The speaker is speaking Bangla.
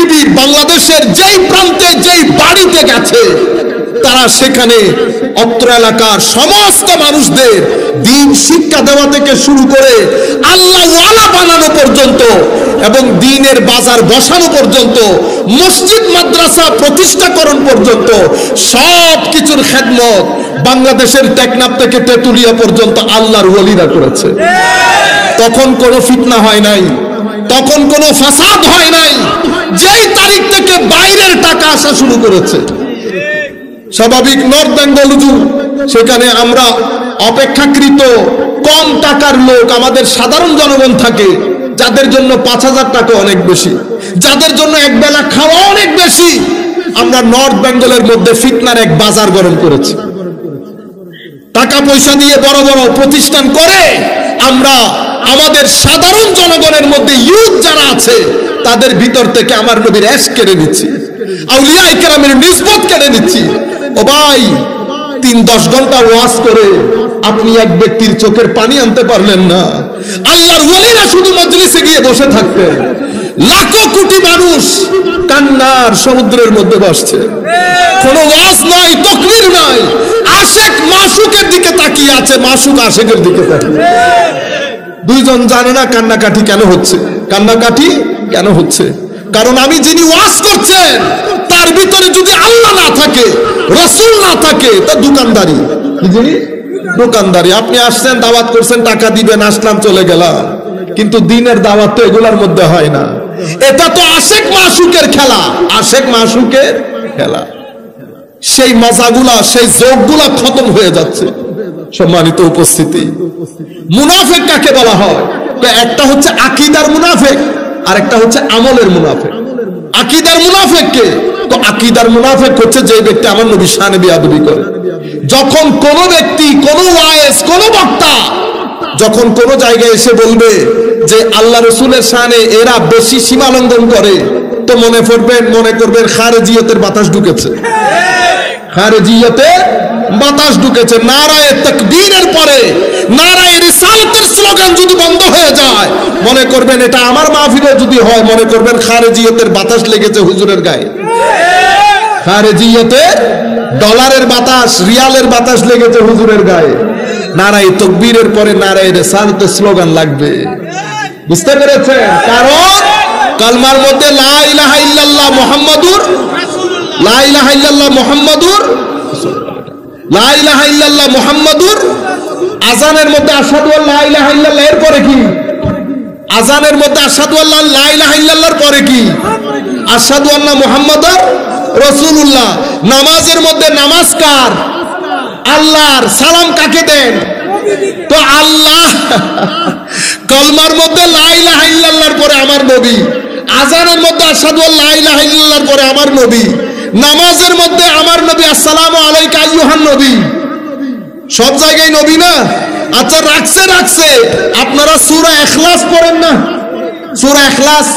পৃথিবীর বাংলাদেশের যেই প্রান্তে যেই বাড়িতে গেছে তারা সেখানে অত্র এলাকার সমস্ত মানুষদের দ্বীন শিক্ষা দেওয়া থেকে শুরু করে আল্লাহ ওয়ালা বানানো পর্যন্ত এবং দ্বীনের বাজার বসানো পর্যন্ত মসজিদ মাদ্রাসা প্রতিষ্ঠাকরণ পর্যন্ত সব কিছুর খেদমত বাংলাদেশের টেকনাফ থেকে তেতুলিয়া পর্যন্ত আল্লাহর ওলিরা করেছে। তখন কোনো ফিতনা হয় নাই, তখন কোনো ফাসাদ হয় নাই। যেই তারিখ থেকে বাইরের টাকা আসা শুরু করেছে, স্বাভাবিক নর্থ বেঙ্গল সেখানে আমরা অপেক্ষাকৃত কম টাকার লোক, আমাদের সাধারণ জনগণ থাকে, যাদের জন্য 5,000 টাকা অনেক বেশি, যাদের জন্য একবেলা খাওয়া অনেক বেশি। আমরা নর্থ বেঙ্গলের মধ্যে ফিতনার এক বাজার গরম করেছি। টাকা পয়সা দিয়ে বড় বড় প্রতিষ্ঠান করে আমরা আমাদের সাধারণ জনগণের মধ্যে ইউথ যারা আছে তাদের ভিতর থেকে আমার নবীর এশ কেড়ে নিচ্ছি, আউলিয়া ইকরামের নিসবত কেড়ে নিচ্ছি। ও ভাই, 3-10 ঘন্টা ওয়াজ করে আপনি এক ব্যক্তির চোখের পানি আনতে পারলেন না। আল্লাহর ওলিরা শুধু মজলিসে গিয়ে বসে থাকতেন, লাখো কোটি মানুষ কান্নার সমুদ্রের মধ্যে বসছে। কোনো ওয়াজ নাই, তাকরীর নাই, আশিক মাশুকের দিকে তাকিয়ে আছে, মাশুক আশিকের দিকে তাকিয়ে। দুইজন জানে না কান্নাকাটি কেন হচ্ছে। কান্নাকাটি কেন হচ্ছে? কারণ আমি যিনি ওয়াজ করছেন তার ভিতরে যদি আল্লাহ না থাকে, রাসূল না থাকে, তা দোকানদারি। কি জিনিস? দোকানদারি। আপনি আসছেন, দাওয়াত করছেন, টাকা দিবেন, আসলাম, চলে গেলাম, কিন্তু দ্বীনের দাওয়াত তো এগুলার মধ্যে হয় না। এটা তো আশিক মাশুকের খেলা, আশিক মাশুকের খেলা। সেই মজাগুলা, সেই যোগগুলা খতম হয়ে যাচ্ছে। সম্মানিত উপস্থিতি, মুনাফিক কাকে বলা হয়? একটা হচ্ছে আকীদার মুনাফিক, আর একটা হচ্ছে আমলের মুনাফিক। আকীদার মুনাফিক কে? তো আকীদার মুনাফিক হচ্ছে যে ব্যক্তি আমার নবীর শানে বেয়াদবি করে। যখন কোন ব্যক্তি, কোন ওয়াইজ, কোন বক্তা যখন কোন জায়গায় এসে বলবে যে আল্লাহ রাসূলের শানে এরা বেশি সীমা লঙ্ঘন করে, তো মনে করবেন খারেজিয়তের বাতাস ঢুকেছে, খারেজিয়তের বাতাস ঢুকেছে। নারায়ে তাকবীরের পরে নারায়ে রিসালাতের স্লোগান যদি বন্ধ হয়ে যায়, মনে করবেন এটা আমার মাহফিলে যদি হয়, মনে করবেন খারেজিয়তের বাতাস লেগেছে হুজুরের গায়ে। খারেজিয়তের ডলারের বাতাস, রিয়ালের বাতাস লেগেছে হুজুরের গায়ে। নারায়ে তাকবীরের পরে নারায়ে রিসালাতের স্লোগান লাগবে। বুঝতে পেরেছেন? কারণ কালমার মধ্যে লা ইলাহা ইল্লাল্লাহ মুহাম্মাদুর রাসূলুল্লাহ, লা ইলাহা ইল্লাল্লাহ মুহাম্মাদুর, লা ইলাহা ইল্লাল্লাহ মুহাম্মাদুর। আযানের মধ্যে আশহাদু আল্লা ইলাহা ইল্লাল্লাহ এর পরে কি? আযানের মধ্যে আশহাদু আল্লা লা ইলাহা ইল্লাল্লাহর পরে কি? আশহাদু আন্না মুহাম্মাদার রাসূলুল্লাহ। নামাজের মধ্যে নামাজ কার? আল্লাহর। সালাম কাকে দেন? তো আল্লাহ। কলমার মধ্যে লা ইলাহা ইল্লাল্লাহর পরে আমার নবী, আযানের মধ্যে আশহাদু আল্লা ইলাহা ইল্লাল্লাহর পরে আমার নবী, নামাজের মধ্যে আমার নবী আসসালামু আলাইকা আইয়ুহান নবী। সব জায়গায় নবী না? আচ্ছা, রাখছে। আপনারা সূরা ইখলাস পড়েন না? সূরা ইখলাস